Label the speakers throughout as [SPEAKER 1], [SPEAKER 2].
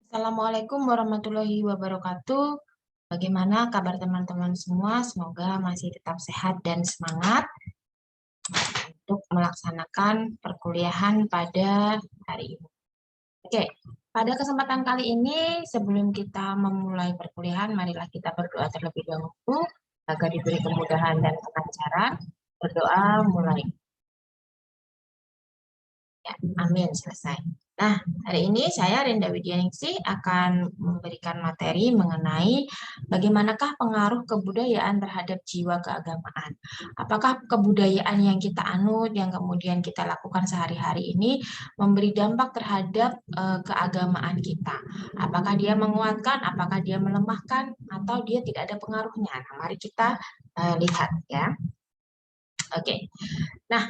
[SPEAKER 1] Assalamualaikum warahmatullahi wabarakatuh. Bagaimana kabar teman-teman semua? Semoga masih tetap sehat dan semangat untuk melaksanakan perkuliahan pada hari ini. Oke, pada kesempatan kali ini sebelum kita memulai perkuliahan, marilah kita berdoa terlebih dahulu agar diberi kemudahan dan kelancaran. Berdoa mulai. Ya, amin, selesai. Nah, hari ini saya Renda Widyaningsih akan memberikan materi mengenai bagaimanakah pengaruh kebudayaan terhadap jiwa keagamaan. Apakah kebudayaan yang kita anut, yang kemudian kita lakukan sehari-hari ini memberi dampak terhadap keagamaan kita. Apakah dia menguatkan, apakah dia melemahkan, atau dia tidak ada pengaruhnya. Nah, mari kita lihat ya. Oke. Nah,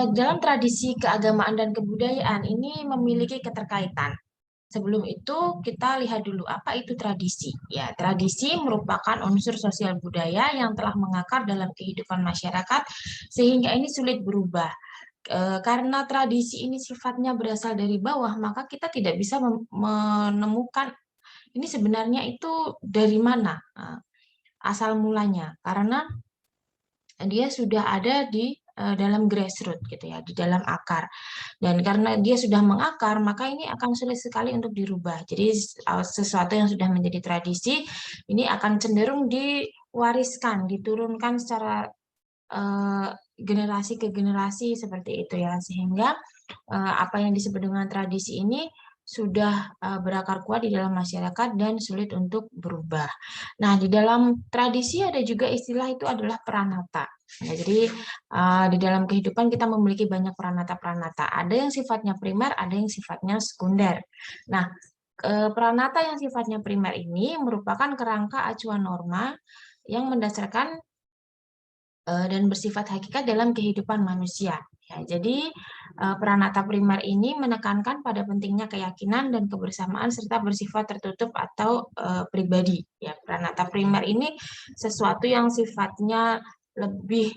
[SPEAKER 1] dalam tradisi keagamaan dan kebudayaan ini memiliki keterkaitan. Sebelum itu, kita lihat dulu apa itu tradisi. Ya, tradisi merupakan unsur sosial budaya yang telah mengakar dalam kehidupan masyarakat sehingga ini sulit berubah. Karena tradisi ini sifatnya berasal dari bawah, maka kita tidak bisa menemukan ini sebenarnya itu dari mana asal mulanya. Karena dia sudah ada di dalam grassroots gitu ya, di dalam akar. Dan karena dia sudah mengakar, maka ini akan sulit sekali untuk dirubah. Jadi sesuatu yang sudah menjadi tradisi ini akan cenderung diwariskan, diturunkan secara generasi ke generasi seperti itu ya, sehingga apa yang disebut dengan tradisi ini sudah berakar kuat di dalam masyarakat dan sulit untuk berubah. Nah, di dalam tradisi ada juga istilah itu adalah peranata. Nah, jadi di dalam kehidupan kita memiliki banyak peranata-peranata. Ada yang sifatnya primer, ada yang sifatnya sekunder. Nah, peranata yang sifatnya primer ini merupakan kerangka acuan norma yang mendasarkan dan bersifat hakikat dalam kehidupan manusia. Ya, jadi peranata primer ini menekankan pada pentingnya keyakinan dan kebersamaan serta bersifat tertutup atau pribadi. Ya, peranata primer ini sesuatu yang sifatnya lebih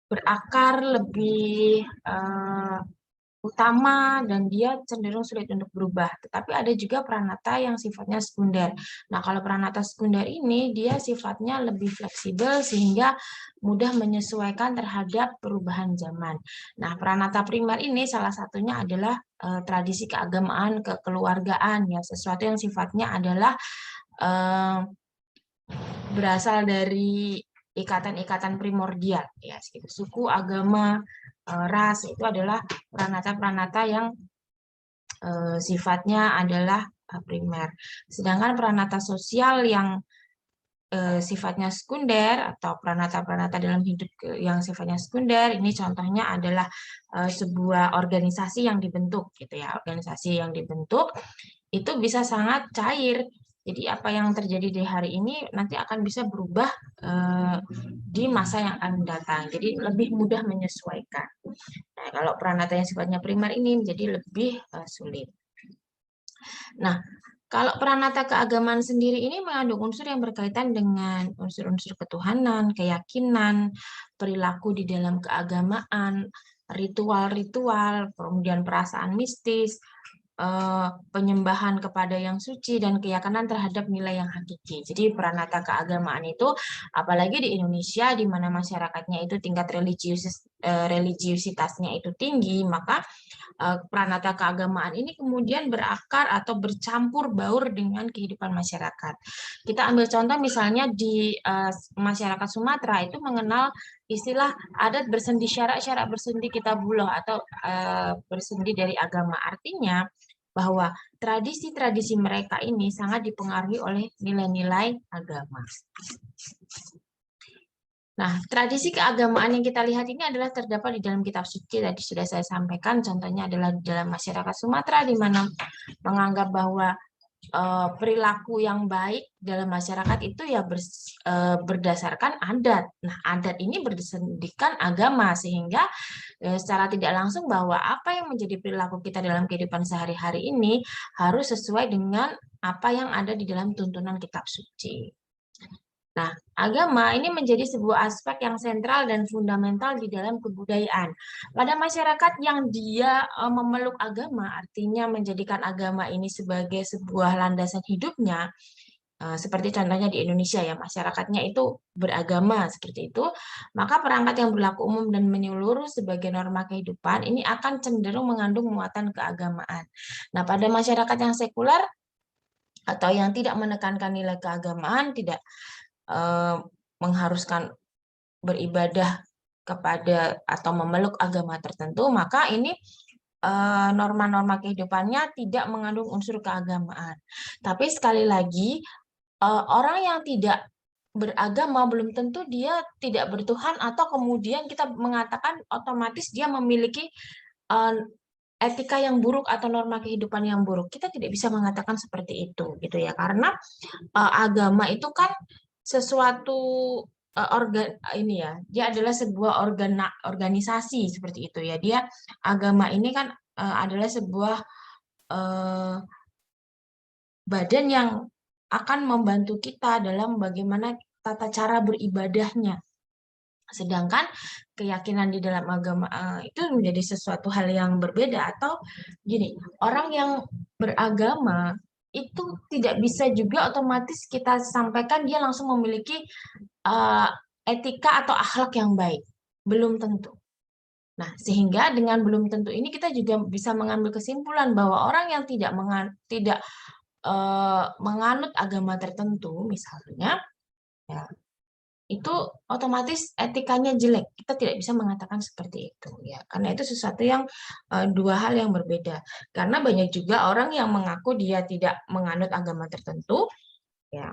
[SPEAKER 1] berakar, lebih utama, dan dia cenderung sulit untuk berubah. Tetapi ada juga peranata yang sifatnya sekunder. Nah, kalau peranata sekunder ini dia sifatnya lebih fleksibel sehingga mudah menyesuaikan terhadap perubahan zaman. Nah, peranata primer ini salah satunya adalah tradisi keagamaan, kekeluargaan ya, sesuatu yang sifatnya adalah berasal dari ikatan-ikatan primordial ya, segitu. Suku, agama, ras itu adalah peranata-peranata yang sifatnya adalah primer. Sedangkan peranata sosial yang sifatnya sekunder atau peranata-peranata dalam hidup yang sifatnya sekunder ini contohnya adalah sebuah organisasi yang dibentuk gitu ya. Organisasi yang dibentuk itu bisa sangat cair. Jadi apa yang terjadi di hari ini nanti akan bisa berubah di masa yang akan datang. Jadi lebih mudah menyesuaikan. Nah, kalau peranata yang sifatnya primer ini menjadi lebih sulit. Nah, kalau peranata keagamaan sendiri ini mengandung unsur yang berkaitan dengan unsur-unsur ketuhanan, keyakinan, perilaku di dalam keagamaan, ritual-ritual, kemudian perasaan mistis, penyembahan kepada yang suci, dan keyakinan terhadap nilai yang hakiki. Jadi peranata keagamaan itu, apalagi di Indonesia, di mana masyarakatnya itu tingkat religiusitasnya itu tinggi, maka peranata keagamaan ini kemudian berakar atau bercampur baur dengan kehidupan masyarakat. Kita ambil contoh misalnya di masyarakat Sumatera itu mengenal istilah adat bersendi syarak bersendi kitabullah atau bersendi dari agama. Artinya bahwa tradisi-tradisi mereka ini sangat dipengaruhi oleh nilai-nilai agama. Nah, tradisi keagamaan yang kita lihat ini adalah terdapat di dalam kitab suci, tadi sudah saya sampaikan, contohnya adalah di dalam masyarakat Sumatera, di mana menganggap bahwa perilaku yang baik dalam masyarakat itu ya berdasarkan adat. Nah, adat ini berdasarkan agama, sehingga secara tidak langsung bahwa apa yang menjadi perilaku kita dalam kehidupan sehari-hari ini harus sesuai dengan apa yang ada di dalam tuntunan kitab suci. Nah, agama ini menjadi sebuah aspek yang sentral dan fundamental di dalam kebudayaan. Pada masyarakat yang dia memeluk agama, artinya menjadikan agama ini sebagai sebuah landasan hidupnya, seperti contohnya di Indonesia ya, masyarakatnya itu beragama seperti itu, maka perangkat yang berlaku umum dan menyeluruh sebagai norma kehidupan ini akan cenderung mengandung muatan keagamaan. Nah, pada masyarakat yang sekuler atau yang tidak menekankan nilai keagamaan, tidak eh, mengharuskan beribadah kepada atau memeluk agama tertentu, maka ini norma-norma kehidupannya tidak mengandung unsur keagamaan. Tapi sekali lagi, orang yang tidak beragama belum tentu dia tidak bertuhan atau kemudian kita mengatakan otomatis dia memiliki eh, etika yang buruk atau norma kehidupan yang buruk. Kita tidak bisa mengatakan seperti itu gitu ya. Karena agama itu kan sesuatu ini ya, dia adalah sebuah organisasi seperti itu ya. Dia agama ini kan adalah sebuah eh, badan yang akan membantu kita dalam bagaimana tata cara beribadahnya. Sedangkan keyakinan di dalam agama itu menjadi sesuatu hal yang berbeda atau gini, orang yang beragama itu tidak bisa juga otomatis kita sampaikan dia langsung memiliki uh, etika atau akhlak yang baik. Belum tentu. Nah, sehingga dengan belum tentu ini kita juga bisa mengambil kesimpulan bahwa orang yang tidak menganut agama tertentu, misalnya, ya, itu otomatis etikanya jelek. Kita tidak bisa mengatakan seperti itu, ya, karena itu sesuatu yang dua hal yang berbeda. Karena banyak juga orang yang mengaku dia tidak menganut agama tertentu, ya,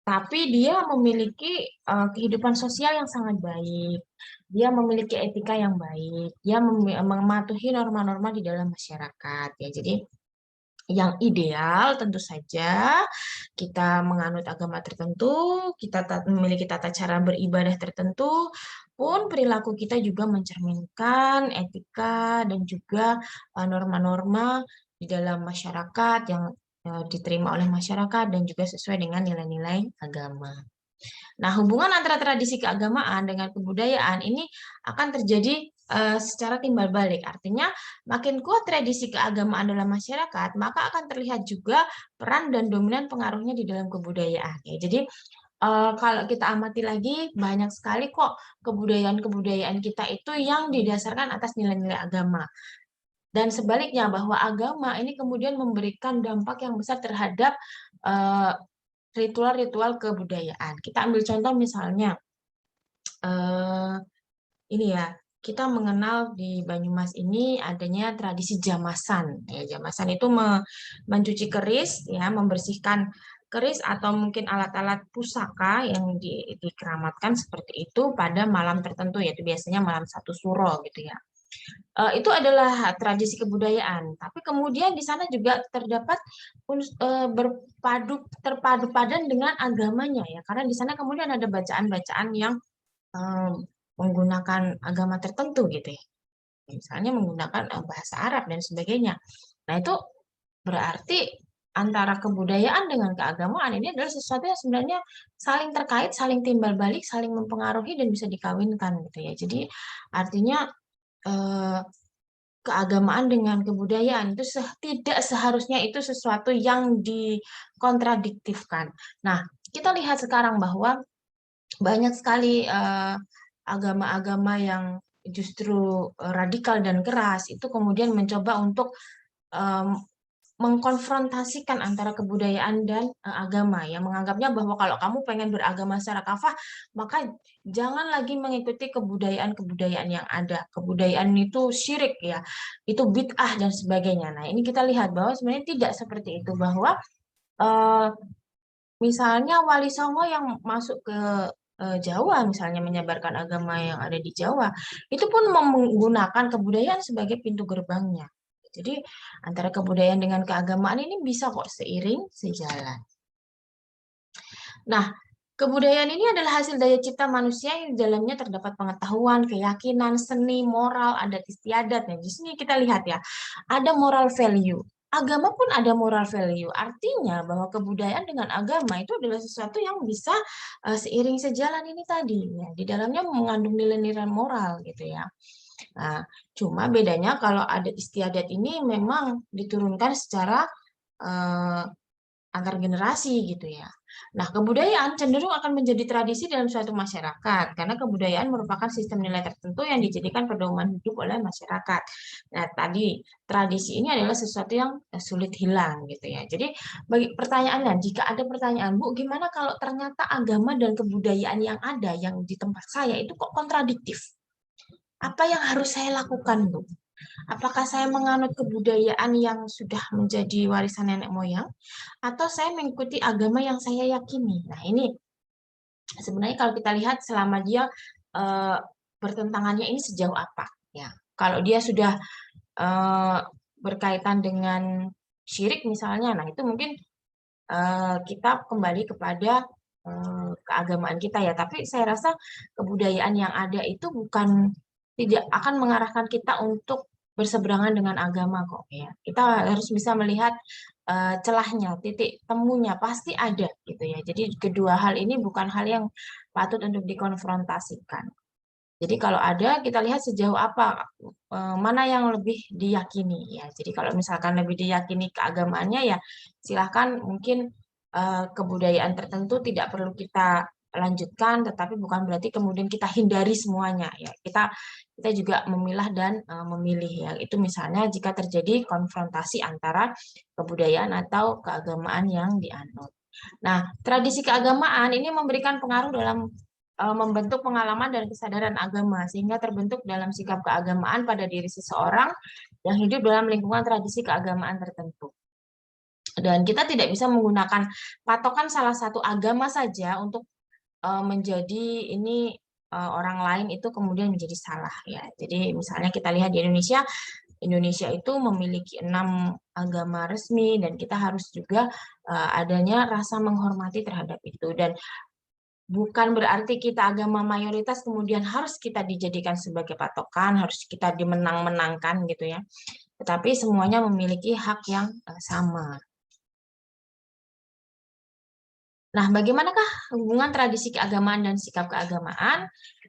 [SPEAKER 1] tapi dia memiliki kehidupan sosial yang sangat baik. Dia memiliki etika yang baik. Dia mematuhi norma-norma di dalam masyarakat. Ya, jadi yang ideal tentu saja kita menganut agama tertentu, kita memiliki tata cara beribadah tertentu, pun perilaku kita juga mencerminkan etika dan juga norma-norma di dalam masyarakat yang diterima oleh masyarakat dan juga sesuai dengan nilai-nilai agama. Nah, hubungan antara tradisi keagamaan dengan kebudayaan ini akan terjadi secara timbal balik. Artinya, makin kuat tradisi keagamaan dalam masyarakat, maka akan terlihat juga peran dan dominan pengaruhnya di dalam kebudayaan. Ya, jadi, kalau kita amati lagi, banyak sekali kok kebudayaan-kebudayaan kita itu yang didasarkan atas nilai-nilai agama. Dan sebaliknya, bahwa agama ini kemudian memberikan dampak yang besar terhadap ritual-ritual kebudayaan. Kita ambil contoh misalnya, ini ya, kita mengenal di Banyumas ini adanya tradisi jamasan. Ya, jamasan itu mencuci keris, ya, membersihkan keris atau mungkin alat-alat pusaka yang dikeramatkan seperti itu pada malam tertentu, yaitu biasanya malam satu suro gitu ya. Itu adalah tradisi kebudayaan. Tapi kemudian di sana juga terdapat terpadu padan dengan agamanya ya. Karena di sana kemudian ada bacaan-bacaan yang menggunakan agama tertentu gitu ya. Misalnya menggunakan bahasa Arab dan sebagainya. Nah, itu berarti antara kebudayaan dengan keagamaan ini adalah sesuatu yang sebenarnya saling terkait, saling timbal balik, saling mempengaruhi dan bisa dikawinkan gitu ya. Jadi artinya keagamaan dengan kebudayaan itu tidak seharusnya itu sesuatu yang dikontradiktifkan. Nah, kita lihat sekarang bahwa banyak sekali agama-agama yang justru radikal dan keras itu kemudian mencoba untuk mengkonfrontasikan antara kebudayaan dan agama, yang menganggapnya bahwa kalau kamu pengen beragama secara kafah, maka jangan lagi mengikuti kebudayaan-kebudayaan yang ada. Kebudayaan itu syirik ya, itu bid'ah dan sebagainya. Nah, ini kita lihat bahwa sebenarnya tidak seperti itu, bahwa misalnya Wali Songo yang masuk ke Jawa, misalnya menyebarkan agama yang ada di Jawa, itu pun menggunakan kebudayaan sebagai pintu gerbangnya. Jadi antara kebudayaan dengan keagamaan ini bisa kok seiring sejalan. Nah, kebudayaan ini adalah hasil daya cipta manusia yang di dalamnya terdapat pengetahuan, keyakinan, seni, moral, adat istiadat. Nah, di sini kita lihat ya, ada moral value. agama pun ada moral value. Artinya bahwa kebudayaan dengan agama itu adalah sesuatu yang bisa seiring sejalan ini tadi. Ya. Di dalamnya mengandung nilai-nilai moral gitu ya. Nah, cuma bedanya kalau adat istiadat ini memang diturunkan secara eh, antar generasi gitu ya. Nah, kebudayaan cenderung akan menjadi tradisi dalam suatu masyarakat karena kebudayaan merupakan sistem nilai tertentu yang dijadikan pedoman hidup oleh masyarakat. Nah, tadi tradisi ini adalah sesuatu yang sulit hilang gitu ya. Jadi, bagi pertanyaannya, jika ada pertanyaan, Bu, gimana kalau ternyata agama dan kebudayaan yang ada yang di tempat saya itu kok kontradiktif? Apa yang harus saya lakukan, Bu? Apakah saya menganut kebudayaan yang sudah menjadi warisan nenek moyang, atau saya mengikuti agama yang saya yakini? Nah, ini sebenarnya kalau kita lihat selama dia eh, bertentangannya ini sejauh apa, ya. Kalau dia sudah eh, berkaitan dengan syirik misalnya, nah itu mungkin kita kembali kepada keagamaan kita ya. Tapi saya rasa kebudayaan yang ada itu bukan tidak akan mengarahkan kita untuk berseberangan dengan agama kok ya. Kita harus bisa melihat celahnya, titik temunya pasti ada gitu ya. Jadi kedua hal ini bukan hal yang patut untuk dikonfrontasikan. Jadi kalau ada kita lihat sejauh apa mana yang lebih diyakini ya. Jadi kalau misalkan lebih diyakini keagamaannya ya silahkan mungkin kebudayaan tertentu tidak perlu kita lanjutkan, tetapi bukan berarti kemudian kita hindari semuanya ya. Kita juga memilah dan memilih ya. Itu misalnya jika terjadi konfrontasi antara kebudayaan atau keagamaan yang dianut. Nah, tradisi keagamaan ini memberikan pengaruh dalam membentuk pengalaman dan kesadaran agama sehingga terbentuk dalam sikap keagamaan pada diri seseorang yang hidup dalam lingkungan tradisi keagamaan tertentu. Dan kita tidak bisa menggunakan patokan salah satu agama saja untuk menjadi ini orang lain itu kemudian menjadi salah ya. Jadi misalnya kita lihat di Indonesia, Indonesia itu memiliki 6 agama resmi dan kita harus juga adanya rasa menghormati terhadap itu. Dan bukan berarti kita agama mayoritas kemudian harus kita dijadikan sebagai patokan, harus kita dimenang-menangkan gitu ya. Tetapi semuanya memiliki hak yang sama. Nah, bagaimanakah hubungan tradisi keagamaan dan sikap keagamaan?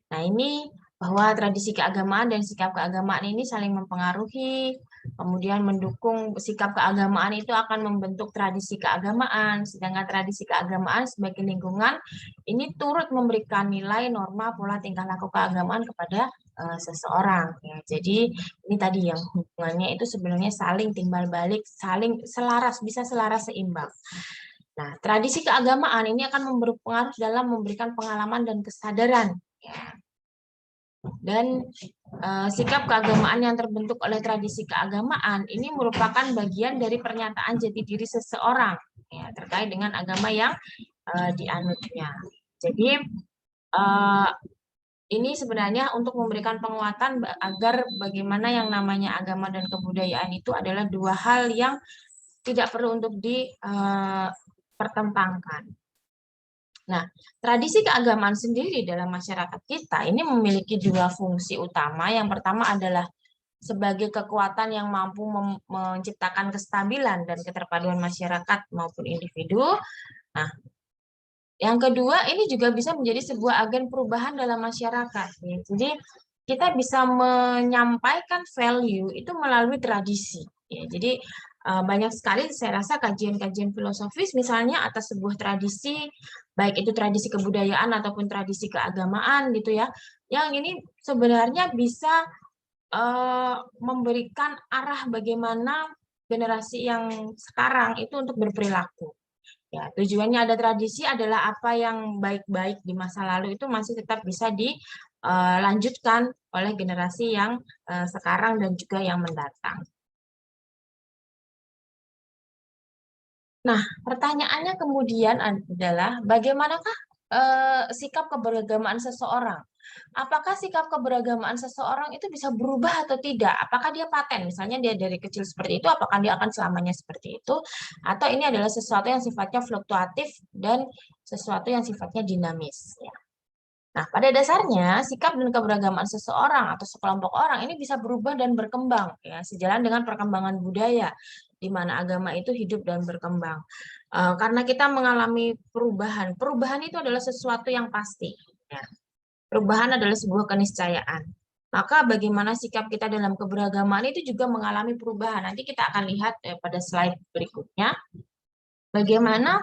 [SPEAKER 1] Nah, ini bahwa tradisi keagamaan dan sikap keagamaan ini saling mempengaruhi, kemudian mendukung sikap keagamaan itu akan membentuk tradisi keagamaan, sedangkan tradisi keagamaan sebagai lingkungan ini turut memberikan nilai, norma, pola tingkah laku keagamaan kepada seseorang. Ya, jadi ini tadi yang hubungannya itu sebenarnya saling timbal balik, saling selaras, bisa selaras seimbang. Nah, tradisi keagamaan ini akan berpengaruh dalam memberikan pengalaman dan kesadaran. Ya. Dan sikap keagamaan yang terbentuk oleh tradisi keagamaan ini merupakan bagian dari pernyataan jati diri seseorang ya, terkait dengan agama yang dianutnya. Jadi ini sebenarnya untuk memberikan penguatan agar bagaimana yang namanya agama dan kebudayaan itu adalah dua hal yang tidak perlu untuk dipertentangkan. Nah, tradisi keagamaan sendiri dalam masyarakat kita ini memiliki dua fungsi utama. Yang pertama adalah sebagai kekuatan yang mampu menciptakan kestabilan dan keterpaduan masyarakat maupun individu. Nah, yang kedua ini juga bisa menjadi sebuah agen perubahan dalam masyarakat. Jadi kita bisa menyampaikan value itu melalui tradisi. Ya, jadi banyak sekali saya rasa kajian-kajian filosofis misalnya atas sebuah tradisi, baik itu tradisi kebudayaan ataupun tradisi keagamaan gitu ya, yang ini sebenarnya bisa memberikan arah bagaimana generasi yang sekarang itu untuk berperilaku. Ya, tujuannya ada tradisi adalah apa yang baik-baik di masa lalu itu masih tetap bisa dilanjutkan oleh generasi yang sekarang dan juga yang mendatang. Nah, pertanyaannya kemudian adalah bagaimanakah sikap keberagamaan seseorang? Apakah sikap keberagamaan seseorang itu bisa berubah atau tidak? Apakah dia paten? Misalnya dia dari kecil seperti itu, apakah dia akan selamanya seperti itu? Atau ini adalah sesuatu yang sifatnya fluktuatif dan sesuatu yang sifatnya dinamis? Ya. Nah, pada dasarnya sikap dan keberagamaan seseorang atau sekelompok orang ini bisa berubah dan berkembang ya sejalan dengan perkembangan budaya di mana agama itu hidup dan berkembang. Karena kita mengalami perubahan. Perubahan itu adalah sesuatu yang pasti. Ya. Perubahan adalah sebuah keniscayaan. Maka bagaimana sikap kita dalam keberagaman itu juga mengalami perubahan. Nanti kita akan lihat pada slide berikutnya, bagaimana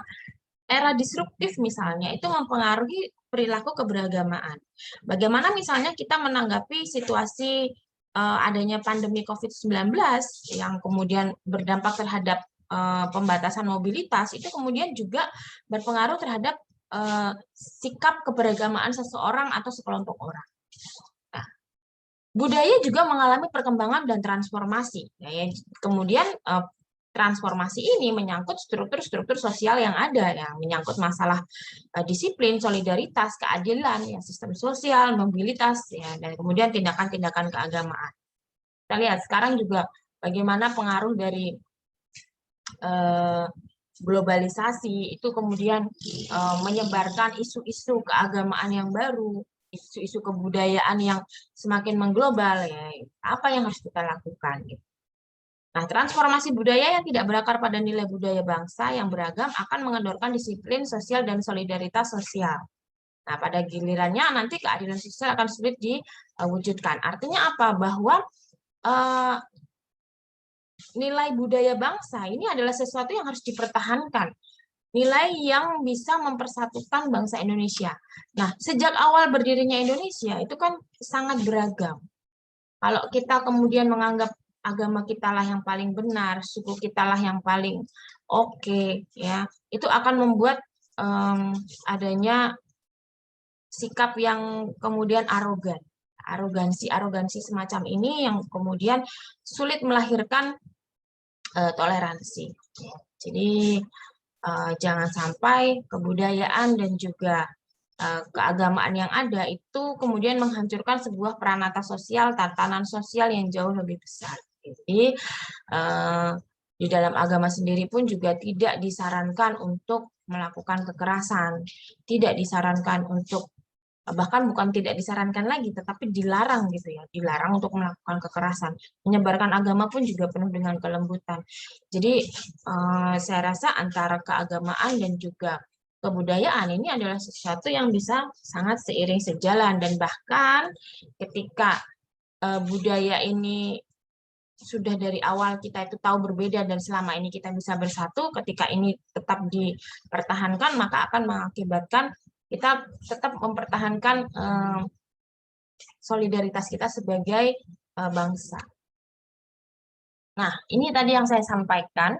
[SPEAKER 1] era disruptif misalnya itu mempengaruhi perilaku keberagamaan. Bagaimana misalnya kita menanggapi situasi adanya pandemi COVID-19 yang kemudian berdampak terhadap pembatasan mobilitas, itu kemudian juga berpengaruh terhadap sikap keberagamaan seseorang atau sekelompok orang. Nah, budaya juga mengalami perkembangan dan transformasi. Ya, kemudian transformasi ini menyangkut struktur-struktur sosial yang ada, ya, menyangkut masalah disiplin, solidaritas, keadilan, ya, sistem sosial, mobilitas, ya, dan kemudian tindakan-tindakan keagamaan. Kita lihat sekarang juga bagaimana pengaruh dari globalisasi itu kemudian menyebarkan isu-isu keagamaan yang baru, isu-isu kebudayaan yang semakin mengglobal, ya. Apa yang harus kita lakukan? Gitu. Nah, transformasi budaya yang tidak berakar pada nilai budaya bangsa yang beragam akan mengendorkan disiplin sosial dan solidaritas sosial. Nah, pada gilirannya nanti keadilan sosial akan sulit diwujudkan. Artinya apa? Bahwa nilai budaya bangsa ini adalah sesuatu yang harus dipertahankan. Nilai yang bisa mempersatukan bangsa Indonesia. Nah, sejak awal berdirinya Indonesia itu kan sangat beragam. Kalau kita kemudian menganggap agama kita lah yang paling benar, suku kita lah yang paling oke, ya, itu akan membuat adanya sikap yang kemudian arogan. Arogansi semacam ini yang kemudian sulit melahirkan toleransi. Jadi jangan sampai kebudayaan dan juga keagamaan yang ada itu kemudian menghancurkan sebuah peranata sosial, tatanan sosial yang jauh lebih besar. Jadi di dalam agama sendiri pun juga tidak disarankan untuk melakukan kekerasan, tidak disarankan untuk, bahkan bukan tidak disarankan lagi, tetapi dilarang gitu ya, dilarang untuk melakukan kekerasan. Menyebarkan agama pun juga penuh dengan kelembutan. Jadi saya rasa antara keagamaan dan juga kebudayaan ini adalah sesuatu yang bisa sangat seiring sejalan, dan bahkan ketika budaya ini sudah dari awal kita itu tahu berbeda dan selama ini kita bisa bersatu, ketika ini tetap dipertahankan maka akan mengakibatkan kita tetap mempertahankan solidaritas kita sebagai bangsa. Nah, ini tadi yang saya sampaikan.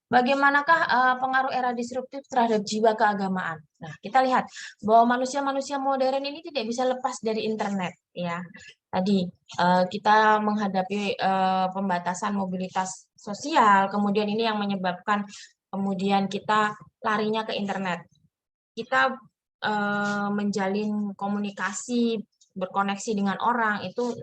[SPEAKER 1] Bagaimanakah pengaruh era disruptif terhadap jiwa keagamaan? Nah, kita lihat bahwa manusia-manusia modern ini tidak bisa lepas dari internet, ya. Tadi kita menghadapi pembatasan mobilitas sosial, kemudian ini yang menyebabkan kemudian kita larinya ke internet. Kita menjalin komunikasi, berkoneksi dengan orang itu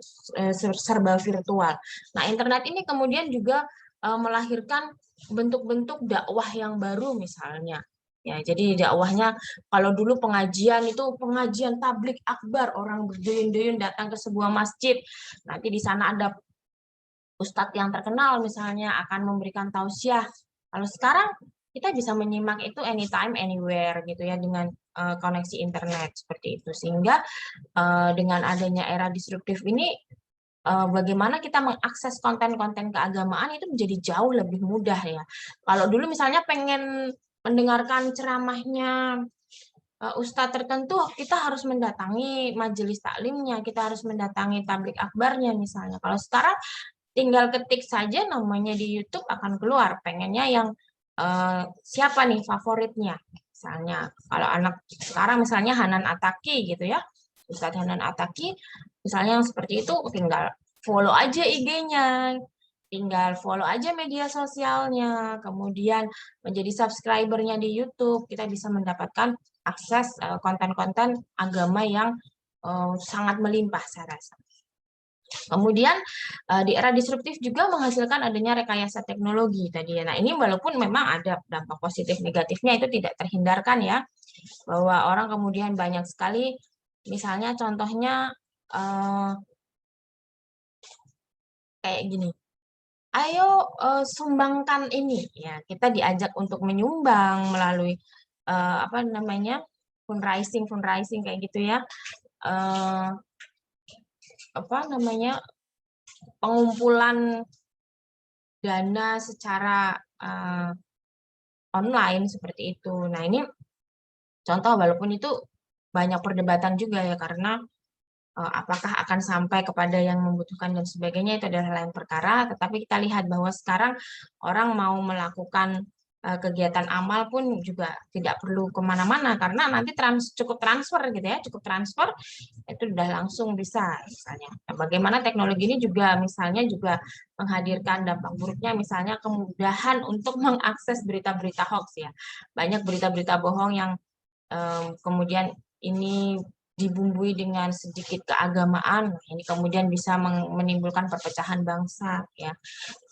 [SPEAKER 1] serba virtual. Nah, internet ini kemudian juga melahirkan bentuk-bentuk dakwah yang baru misalnya. Ya, jadi dakwahnya kalau dulu pengajian itu pengajian tablik akbar, orang berduyun-duyun datang ke sebuah masjid. Nanti di sana ada ustadz yang terkenal misalnya akan memberikan tausiah. Kalau sekarang kita bisa menyimak itu anytime anywhere gitu ya dengan koneksi internet seperti itu. Sehingga dengan adanya era disruptif ini bagaimana kita mengakses konten-konten keagamaan itu menjadi jauh lebih mudah ya. Kalau dulu misalnya pengen mendengarkan ceramahnya ustadz tertentu, kita harus mendatangi majelis taklimnya, kita harus mendatangi tablik akbarnya misalnya. Kalau sekarang tinggal ketik saja namanya di YouTube akan keluar. Pengennya yang siapa nih favoritnya? Misalnya kalau anak sekarang misalnya Hanan Ataki gitu ya. Ustadz Hanan Ataki misalnya yang seperti itu tinggal follow aja IG-nya, tinggal follow aja media sosialnya, kemudian menjadi subscribernya di YouTube, kita bisa mendapatkan akses konten-konten agama yang sangat melimpah saya rasa. Kemudian di era disruptif juga menghasilkan adanya rekayasa teknologi tadi ya. Nah, ini walaupun memang ada dampak positif negatifnya itu tidak terhindarkan ya, bahwa orang kemudian banyak sekali, misalnya contohnya kayak gini, ayo sumbangkan ini ya, kita diajak untuk menyumbang melalui apa namanya, fundraising kayak gitu ya, eh, apa namanya, pengumpulan dana secara online seperti itu. Nah ini contoh, walaupun itu banyak perdebatan juga ya, karena apakah akan sampai kepada yang membutuhkan dan sebagainya, itu adalah lain perkara. Tetapi kita lihat bahwa sekarang orang mau melakukan kegiatan amal pun juga tidak perlu kemana-mana, karena nanti cukup transfer gitu ya, cukup transfer itu udah langsung bisa misalnya. Nah, bagaimana teknologi ini juga misalnya juga menghadirkan dampak buruknya, misalnya kemudahan untuk mengakses berita-berita hoax ya. Banyak berita-berita bohong yang kemudian ini dibumbui dengan sedikit keagamaan, ini kemudian bisa menimbulkan perpecahan bangsa ya.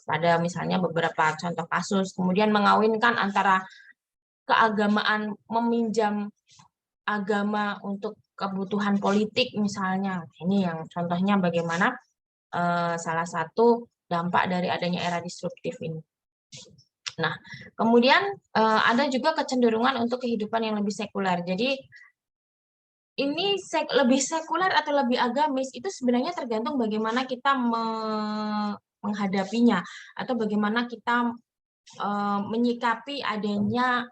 [SPEAKER 1] Pada misalnya beberapa contoh kasus, kemudian mengawinkan antara keagamaan, meminjam agama untuk kebutuhan politik misalnya. Ini yang contohnya bagaimana salah satu dampak dari adanya era disruptif ini. Nah, kemudian ada juga kecenderungan untuk kehidupan yang lebih sekuler. Jadi ini lebih sekuler atau lebih agamis itu sebenarnya tergantung bagaimana kita menghadapinya, atau bagaimana kita menyikapi adanya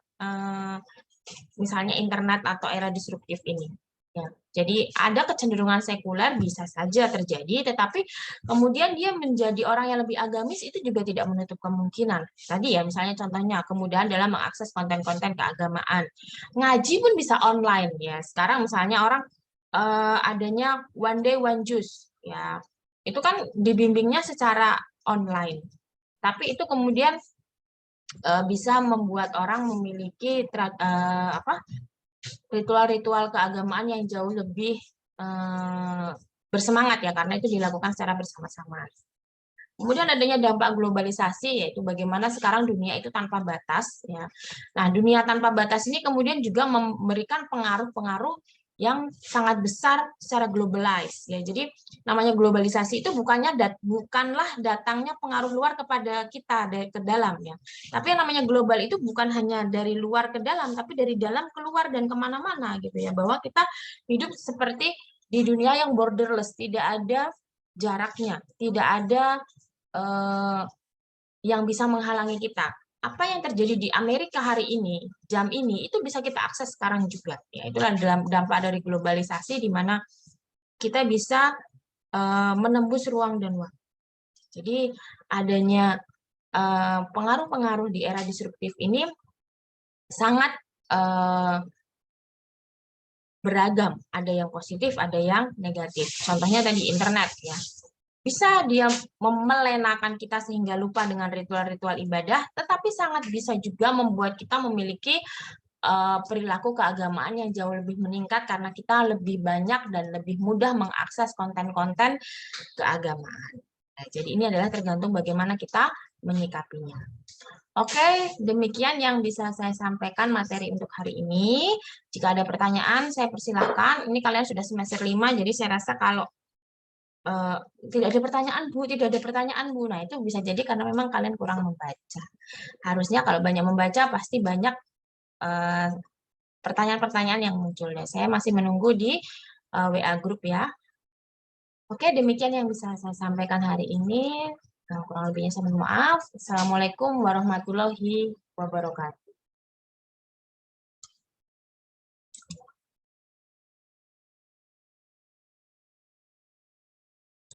[SPEAKER 1] misalnya internet atau era disruptif ini. Ya, jadi ada kecenderungan sekuler bisa saja terjadi, tetapi kemudian dia menjadi orang yang lebih agamis itu juga tidak menutup kemungkinan. Tadi ya misalnya contohnya kemudahan dalam mengakses konten-konten keagamaan. Ngaji pun bisa online ya. Sekarang misalnya orang adanya one day one juice ya. Itu kan dibimbingnya secara online. Tapi itu kemudian bisa membuat orang memiliki ritual-ritual keagamaan yang jauh lebih bersemangat ya, karena itu dilakukan secara bersama-sama. Kemudian adanya dampak globalisasi, yaitu bagaimana sekarang dunia itu tanpa batas ya. Nah, dunia tanpa batas ini kemudian juga memberikan pengaruh-pengaruh yang sangat besar secara globalize ya. Jadi namanya globalisasi itu bukanlah datangnya pengaruh luar kepada kita dari ke dalam ya. Tapi yang namanya global itu bukan hanya dari luar ke dalam, tapi dari dalam keluar dan kemana-mana gitu ya. Bahwa kita hidup seperti di dunia yang borderless, tidak ada jaraknya, tidak ada yang bisa menghalangi kita. Apa yang terjadi di Amerika hari ini, jam ini, itu bisa kita akses sekarang juga. Ya, itulah dalam dampak dari globalisasi, di mana kita bisa menembus ruang dan waktu. Jadi adanya pengaruh-pengaruh di era disruptif ini sangat beragam. Ada yang positif, ada yang negatif. Contohnya tadi internet ya. Bisa dia melenakan kita sehingga lupa dengan ritual-ritual ibadah, tetapi sangat bisa juga membuat kita memiliki perilaku keagamaan yang jauh lebih meningkat karena kita lebih banyak dan lebih mudah mengakses konten-konten keagamaan. Nah, jadi ini adalah tergantung bagaimana kita menyikapinya. Oke, demikian yang bisa saya sampaikan materi untuk hari ini. Jika ada pertanyaan, saya persilahkan. Ini kalian sudah semester 5, jadi saya rasa kalau tidak ada pertanyaan Bu, tidak ada pertanyaan Bu. Nah itu bisa jadi karena memang kalian kurang membaca. Harusnya kalau banyak membaca pasti banyak pertanyaan-pertanyaan yang muncul. Ya, saya masih menunggu di WA grup ya. Oke, demikian yang bisa saya sampaikan hari ini. Kurang lebihnya saya mohon maaf. Assalamualaikum warahmatullahi wabarakatuh.